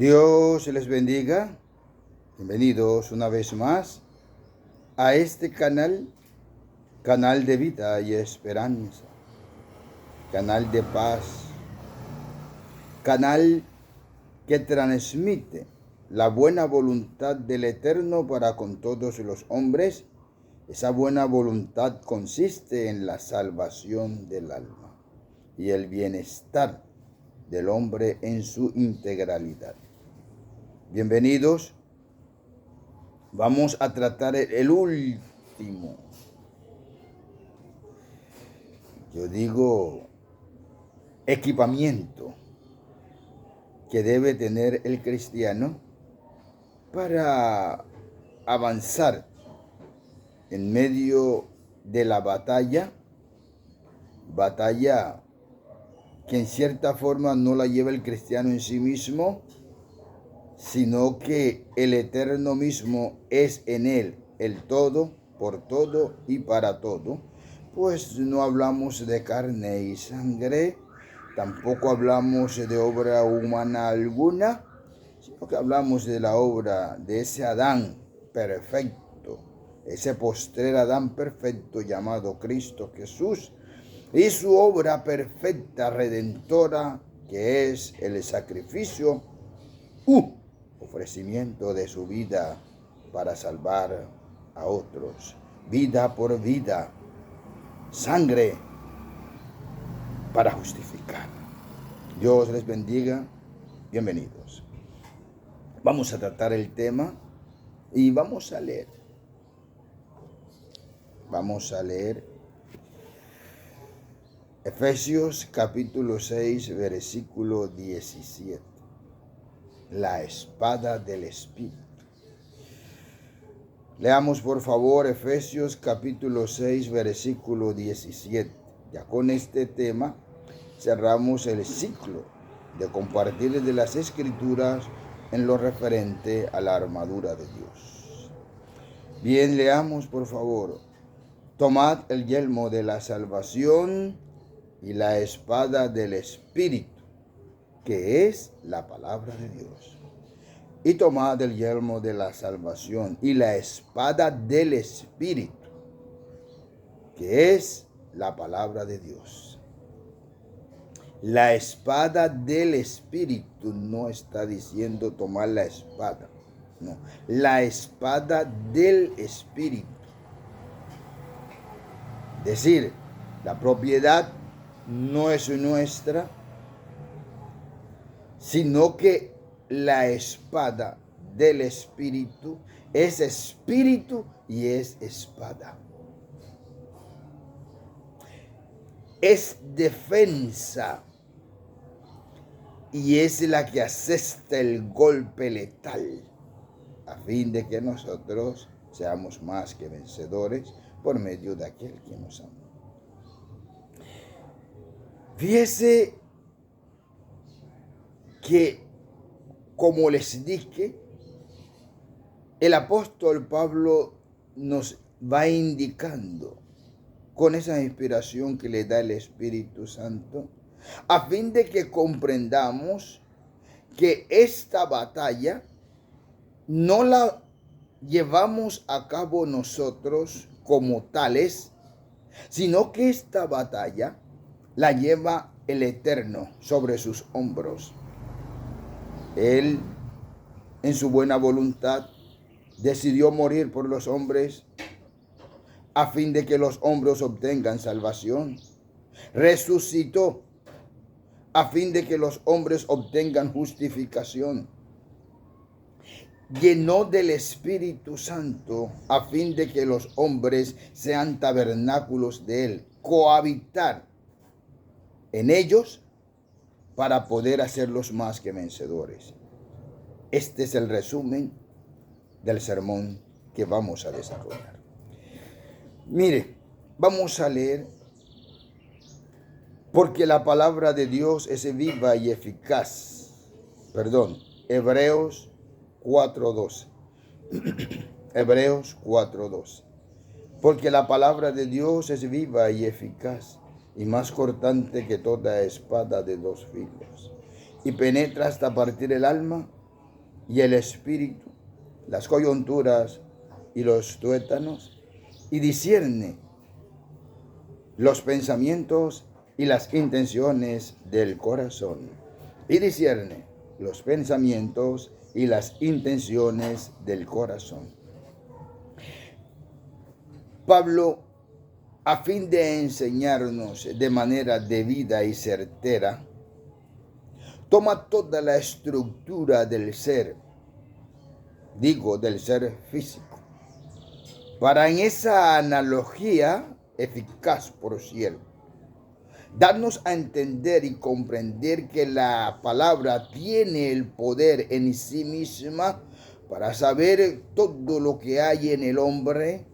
Dios les bendiga. Bienvenidos una vez más a este canal de vida y esperanza, canal de paz, canal que transmite la buena voluntad del Eterno para con todos los hombres. Esa buena voluntad consiste en la salvación del alma y el bienestar del hombre en su integralidad. Bienvenidos. Vamos a tratar el último, equipamiento que debe tener el cristiano para avanzar en medio de la batalla que en cierta forma no la lleva el cristiano en sí mismo, sino que el Eterno mismo es en él el todo, por todo y para todo. Pues no hablamos de carne y sangre, tampoco hablamos de obra humana alguna, sino que hablamos de la obra de ese Adán perfecto, ese postrer Adán perfecto llamado Cristo Jesús, y su obra perfecta redentora, que es el sacrificio ofrecimiento de su vida para salvar a otros, vida por vida, sangre para justificar. Dios les bendiga, bienvenidos. Vamos a tratar el tema y vamos a leer Efesios capítulo 6, versículo 17. La espada del Espíritu. Leamos por favor Efesios capítulo 6, versículo 17. Ya con este tema cerramos el ciclo de compartir de las Escrituras en lo referente a la armadura de Dios. Bien, leamos por favor. Tomad el yelmo de la salvación y la espada del Espíritu, que es la palabra de Dios. Y tomad el yelmo de la salvación y la espada del Espíritu, que es la palabra de Dios. La espada del Espíritu no está diciendo tomar la espada, no. La espada del Espíritu. Es decir, la propiedad no es nuestra, sino que la espada del Espíritu es espíritu y es espada. Es defensa y es la que asesta el golpe letal, a fin de que nosotros seamos más que vencedores por medio de aquel que nos ama. Fíjese que, como les dije, el apóstol Pablo nos va indicando con esa inspiración que le da el Espíritu Santo, a fin de que comprendamos que esta batalla no la llevamos a cabo nosotros como tales, sino que esta batalla la lleva el Eterno sobre sus hombros. Él, en su buena voluntad, decidió morir por los hombres a fin de que los hombres obtengan salvación. Resucitó a fin de que los hombres obtengan justificación. Llenó del Espíritu Santo a fin de que los hombres sean tabernáculos de Él, cohabitar en ellos para poder hacerlos más que vencedores. Este es el resumen del sermón que vamos a desarrollar. Mire, vamos a leer, porque la palabra de Dios es viva y eficaz. Hebreos 4:12. Hebreos 4:12. Porque la palabra de Dios es viva y eficaz, y más cortante que toda espada de dos filos, y penetra hasta partir el alma y el espíritu, las coyunturas y los tuétanos, y discierne los pensamientos y las intenciones del corazón. Y discierne los pensamientos y las intenciones del corazón. Pablo, a fin de enseñarnos de manera debida y certera, toma toda la estructura del ser, del ser físico, para en esa analogía eficaz, por cierto, darnos a entender y comprender que la palabra tiene el poder en sí misma para saber todo lo que hay en el hombre,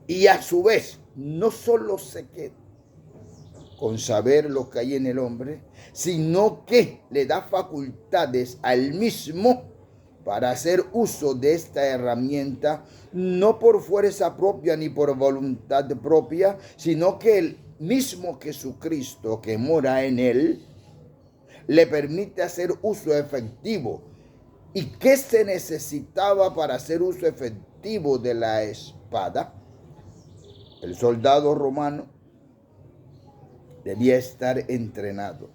y a su vez no solo se queda con saber lo que hay en el hombre, sino que le da facultades al mismo para hacer uso de esta herramienta, no por fuerza propia ni por voluntad propia, sino que el mismo Jesucristo que mora en él le permite hacer uso efectivo. ¿Y qué se necesitaba para hacer uso efectivo de la espada? El soldado romano debía estar entrenado.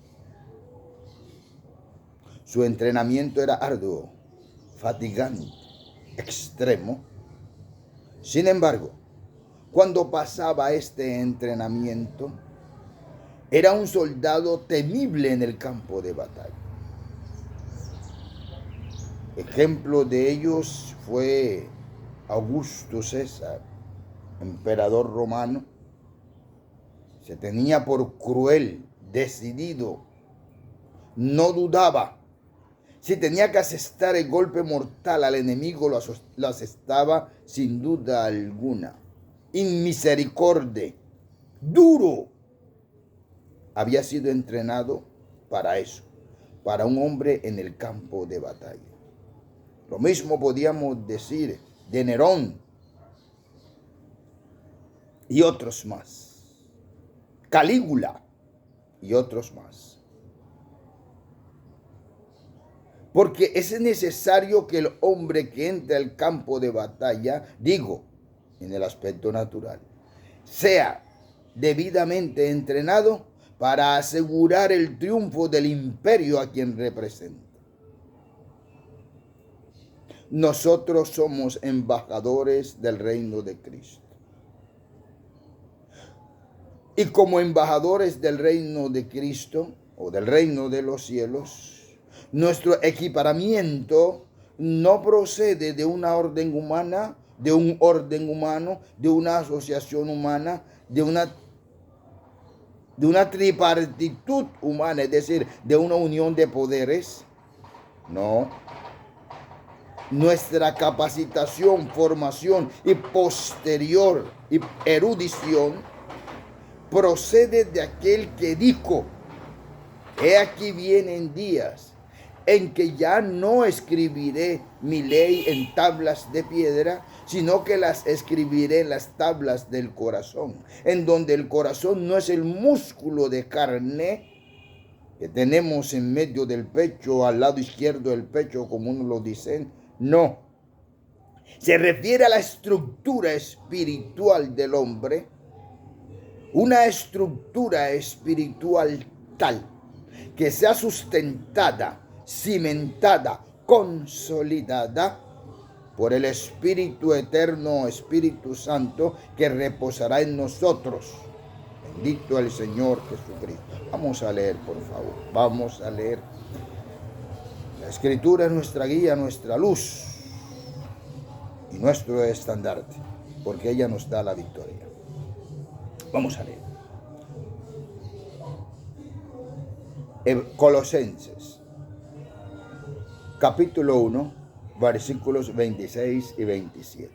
Su entrenamiento era arduo, fatigante, extremo. Sin embargo, cuando pasaba este entrenamiento, era un soldado temible en el campo de batalla. Ejemplo de ellos fue Augusto César, emperador romano. Se tenía por cruel, decidido, no dudaba. Si tenía que asestar el golpe mortal al enemigo, lo asestaba sin duda alguna. Inmisericordia, duro. Había sido entrenado para eso, para un hombre en el campo de batalla. Lo mismo podíamos decir de Nerón y otros más. Calígula y otros más. Porque es necesario que el hombre que entra al campo de batalla, en el aspecto natural, sea debidamente entrenado para asegurar el triunfo del imperio a quien representa. Nosotros somos embajadores del reino de Cristo. Y como embajadores del reino de Cristo, o del reino de los cielos, nuestro equiparamiento no procede de una orden humana, de un orden humano, de una asociación humana, de una tripartitud humana, es decir, de una unión de poderes. No. Nuestra capacitación, formación y posterior erudición procede de aquel que dijo: he aquí vienen días en que ya no escribiré mi ley en tablas de piedra, sino que las escribiré en las tablas del corazón, en donde el corazón no es el músculo de carne que tenemos en medio del pecho, al lado izquierdo del pecho, como uno lo dice. No. Se refiere a la estructura espiritual del hombre, una estructura espiritual tal que sea sustentada, cimentada, consolidada por el Espíritu Eterno, Espíritu Santo, que reposará en nosotros. Bendito el Señor Jesucristo. Vamos a leer, por favor. Vamos a leer. La Escritura es nuestra guía, nuestra luz y nuestro estandarte, porque ella nos da la victoria. Vamos a leer. Colosenses, capítulo 1, versículos 26 y 27.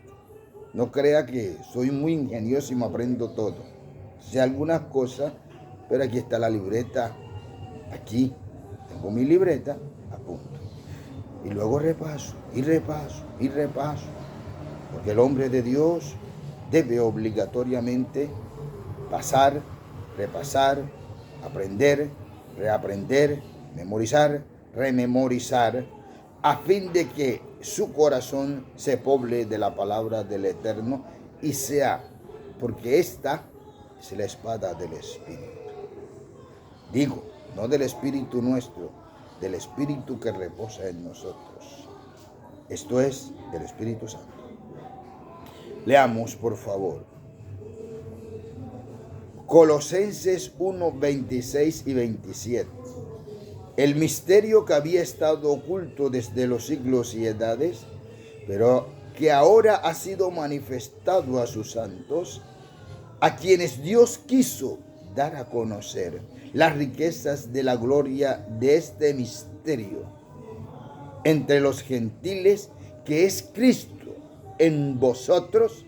No crea que soy muy ingenioso y me aprendo todo. Sé algunas cosas, pero aquí está la libreta. Aquí tengo mi libreta, apunto. Y luego repaso, y repaso, y repaso. Porque el hombre de Dios debe obligatoriamente pasar, repasar, aprender, reaprender, memorizar, rememorizar, a fin de que su corazón se poble de la palabra del Eterno y sea, porque esta es la espada del Espíritu. Digo, no del Espíritu nuestro, del Espíritu que reposa en nosotros. Esto es del Espíritu Santo. Leamos, por favor, Colosenses 1, 26 y 27. El misterio que había estado oculto desde los siglos y edades, pero que ahora ha sido manifestado a sus santos, a quienes Dios quiso dar a conocer las riquezas de la gloria de este misterio entre los gentiles, que es Cristo en vosotros,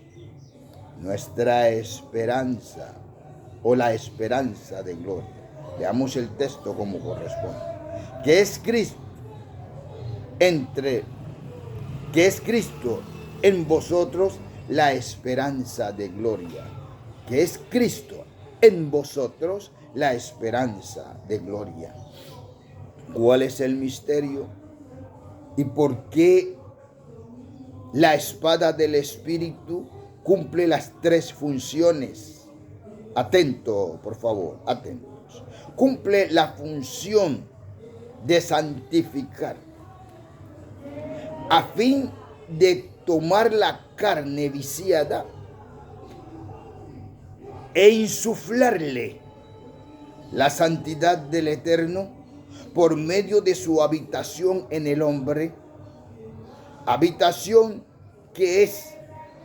nuestra esperanza o la esperanza de gloria. Veamos el texto como corresponde. Que es Cristo en vosotros la esperanza de gloria. Que es Cristo en vosotros la esperanza de gloria. ¿Cuál es el misterio? ¿Y por qué la espada del Espíritu cumple las tres funciones? Atento, por favor, atentos. Cumple la función de santificar, a fin de tomar la carne viciada e insuflarle la santidad del Eterno por medio de su habitación en el hombre, habitación que es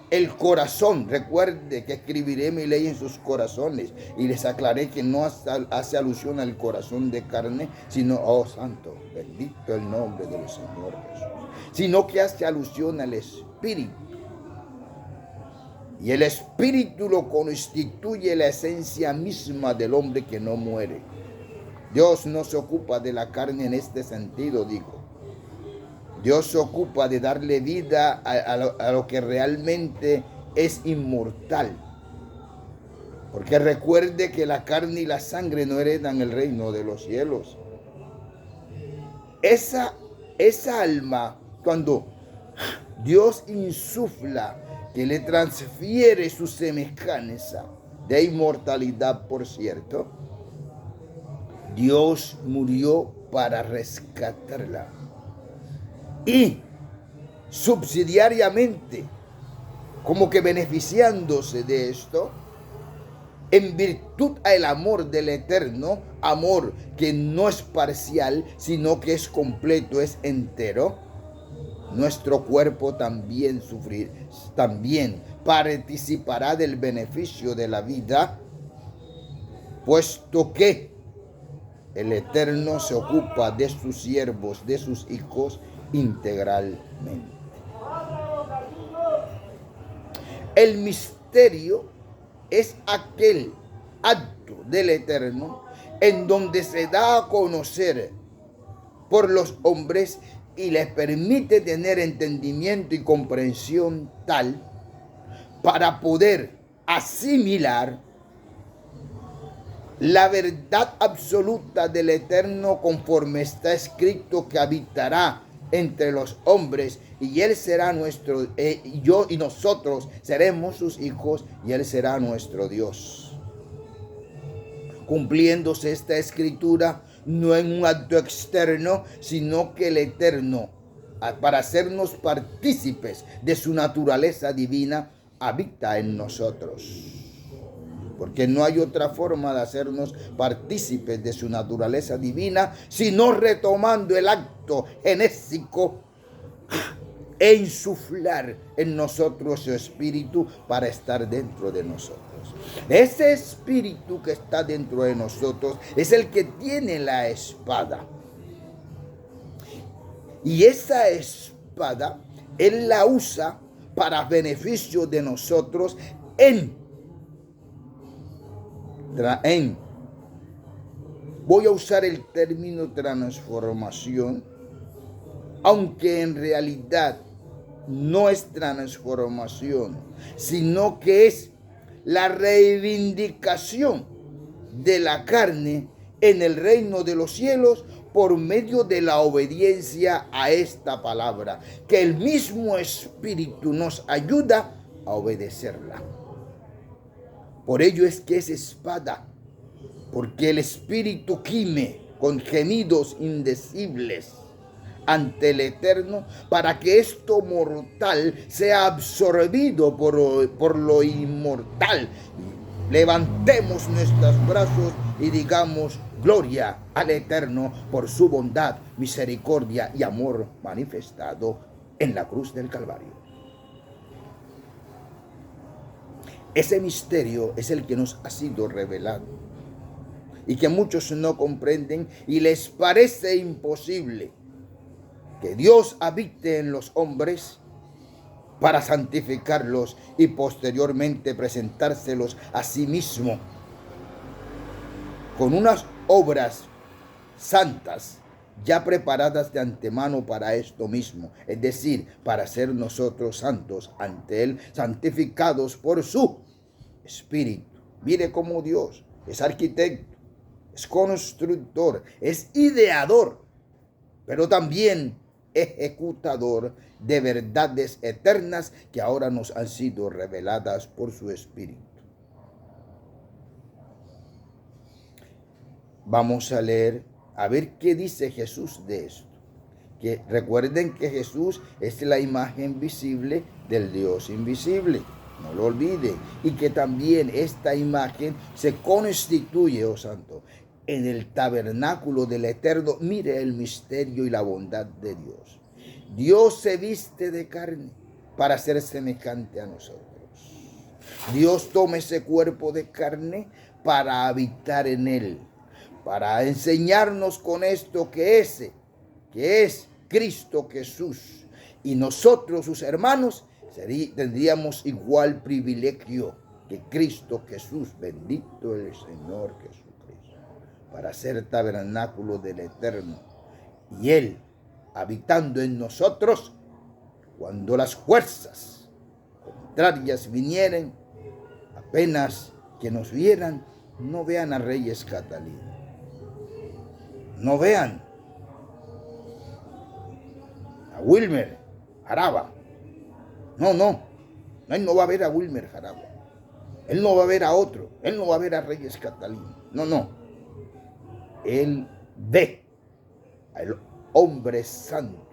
el corazón. Recuerde que escribiré mi ley en sus corazones, y les aclaré que no hace alusión al corazón de carne, sino, oh santo, bendito el nombre del Señor Jesús, sino que hace alusión al Espíritu. Y el Espíritu lo constituye la esencia misma del hombre que no muere. Dios no se ocupa de la carne en este sentido, digo. Dios se ocupa de darle vida a lo que realmente es inmortal. Porque recuerde que la carne y la sangre no heredan el reino de los cielos. Esa alma, cuando Dios insufla, que le transfiere su semejanza de inmortalidad, por cierto, Dios murió para rescatarla. Y subsidiariamente, como que beneficiándose de esto, en virtud al amor del Eterno, amor que no es parcial, sino que es completo, es entero, nuestro cuerpo también participará del beneficio de la vida, puesto que el Eterno se ocupa de sus siervos, de sus hijos, integralmente. El misterio es aquel acto del Eterno en donde se da a conocer por los hombres y les permite tener entendimiento y comprensión tal para poder asimilar la verdad absoluta del Eterno, conforme está escrito que habitará entre los hombres, y él será nuestro, y nosotros seremos sus hijos, y él será nuestro Dios. Cumpliéndose esta escritura no en un acto externo, sino que el Eterno, para hacernos partícipes de su naturaleza divina, habita en nosotros. Porque no hay otra forma de hacernos partícipes de su naturaleza divina, sino retomando el acto genésico e insuflar en nosotros su espíritu para estar dentro de nosotros. Ese espíritu que está dentro de nosotros es el que tiene la espada. Y esa espada él la usa para beneficio de nosotros voy a usar el término transformación, aunque en realidad no es transformación, sino que es la reivindicación de la carne en el reino de los cielos por medio de la obediencia a esta palabra, que el mismo Espíritu nos ayuda a obedecerla. Por ello es que es espada, porque el Espíritu gime con gemidos indecibles ante el Eterno, para que esto mortal sea absorbido por lo inmortal. Levantemos nuestros brazos y digamos: gloria al Eterno por su bondad, misericordia y amor manifestado en la cruz del Calvario. Ese misterio es el que nos ha sido revelado y que muchos no comprenden y les parece imposible que Dios habite en los hombres para santificarlos y posteriormente presentárselos a sí mismo con unas obras santas ya preparadas de antemano para esto mismo, es decir, para ser nosotros santos ante Él, santificados por su Espíritu. Mire cómo Dios es arquitecto, es constructor, es ideador, pero también ejecutador de verdades eternas que ahora nos han sido reveladas por su Espíritu. Vamos a leer, a ver qué dice Jesús de esto. Que recuerden que Jesús es la imagen visible del Dios invisible. No lo olviden. Y que también esta imagen se constituye, oh santo, en el tabernáculo del Eterno. Mire el misterio y la bondad de Dios. Dios se viste de carne para ser semejante a nosotros. Dios toma ese cuerpo de carne para habitar en él, para enseñarnos con esto que es Cristo Jesús. Y nosotros, sus hermanos, tendríamos igual privilegio que Cristo Jesús, bendito el Señor Jesucristo, para ser tabernáculo del Eterno. Y Él, habitando en nosotros, cuando las fuerzas contrarias vinieren, apenas que nos vieran, no vean a Reyes Catalina, no vean a Wilmer Jaraba. No, él no va a ver a Wilmer Jaraba. Él no va a ver a otro. Él no va a ver a Reyes Catalina. No. Él ve al hombre santo,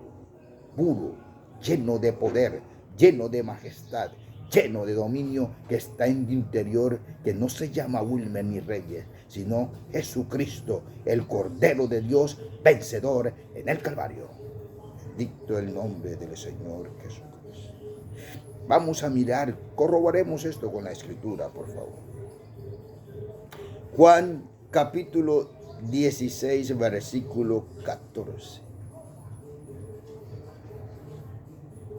puro, lleno de poder, lleno de majestad, lleno de dominio, que está en el interior, que no se llama Wilmer ni Reyes, sino Jesucristo, el Cordero de Dios, vencedor en el Calvario. Bendito el nombre del Señor Jesucristo. Vamos a mirar, corroboremos esto con la Escritura, por favor. Juan capítulo 16, versículo 14.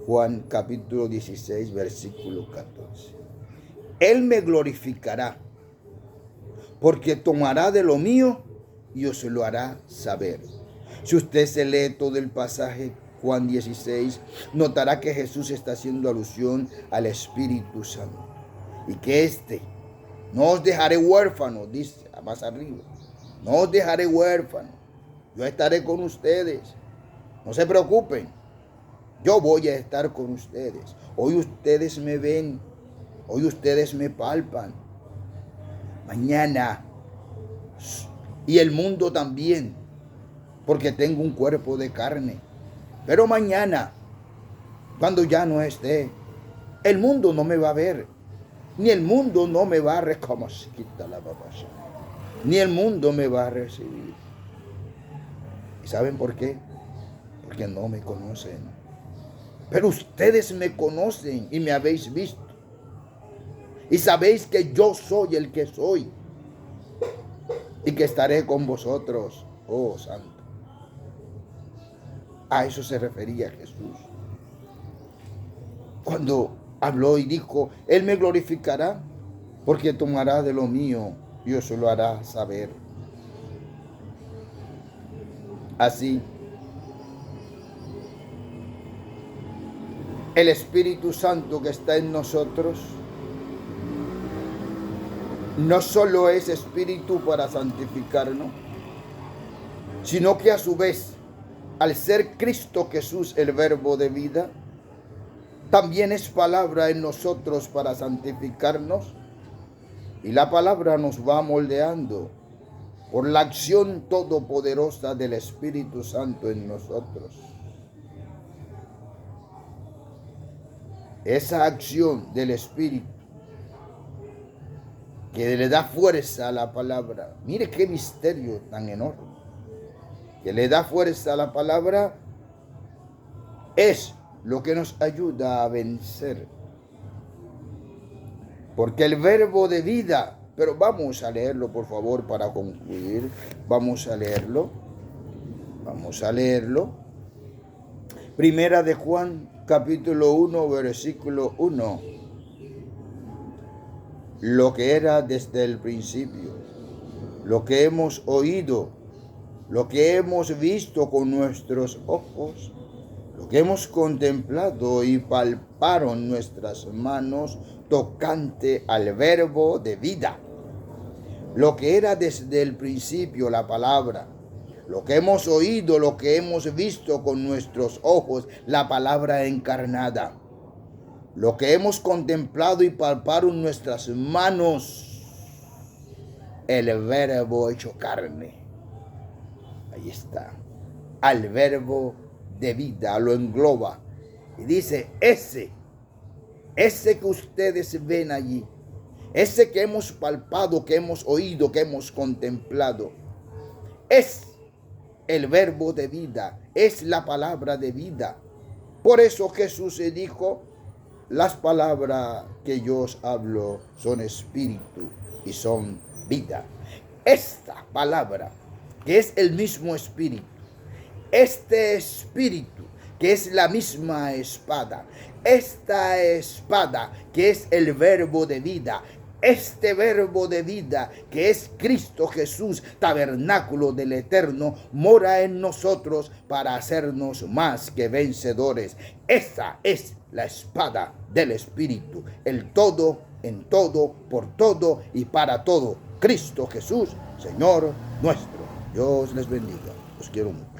Juan capítulo 16, versículo 14. Él me glorificará, porque tomará de lo mío y os lo hará saber. Si usted se lee todo el pasaje, Juan 16, notará que Jesús está haciendo alusión al Espíritu Santo. Y que no os dejaré huérfanos, dice más arriba. No os dejaré huérfanos. Yo estaré con ustedes. No se preocupen. Yo voy a estar con ustedes. Hoy ustedes me ven. Hoy ustedes me palpan. Mañana. Y el mundo también. Porque tengo un cuerpo de carne. Pero mañana, cuando ya no esté, el mundo no me va a ver. Ni el mundo no me va a reconocer. Ni el mundo me va a recibir. ¿Y saben por qué? Porque no me conocen. Pero ustedes me conocen y me habéis visto. Y sabéis que yo soy el que soy. Y que estaré con vosotros, oh santo. A eso se refería Jesús. Cuando habló y dijo, Él me glorificará, porque tomará de lo mío y os lo hará saber. Así, el Espíritu Santo que está en nosotros no solo es Espíritu para santificarnos, sino que a su vez, al ser Cristo Jesús el verbo de vida, también es palabra en nosotros para santificarnos, y la palabra nos va moldeando por la acción todopoderosa del Espíritu Santo en nosotros. Esa acción del Espíritu que le da fuerza a la palabra. Mire qué misterio tan enorme. Que le da fuerza a la palabra es lo que nos ayuda a vencer. Porque el verbo de vida, pero vamos a leerlo por favor para concluir. Vamos a leerlo. Vamos a leerlo. Primera de Juan, capítulo 1, versículo 1. Lo que era desde el principio, lo que hemos oído, lo que hemos visto con nuestros ojos, lo que hemos contemplado y palparon nuestras manos tocante al verbo de vida. Lo que era desde el principio, la palabra, lo que hemos oído, lo que hemos visto con nuestros ojos, la palabra encarnada. Lo que hemos contemplado y palpado en nuestras manos, el verbo hecho carne. Ahí está. Al verbo de vida lo engloba. Y dice, ese que ustedes ven allí, ese que hemos palpado, que hemos oído, que hemos contemplado, es el verbo de vida, es la palabra de vida. Por eso Jesús se dijo, las palabras que yo os hablo son espíritu y son vida. Esta palabra, que es el mismo espíritu, este espíritu, que es la misma espada, esta espada, que es el verbo de vida, este verbo de vida, que es Cristo Jesús, tabernáculo del Eterno, mora en nosotros para hacernos más que vencedores. Esa es la espada del Espíritu, el todo, en todo, por todo y para todo. Cristo Jesús, Señor nuestro. Dios les bendiga. Los quiero mucho.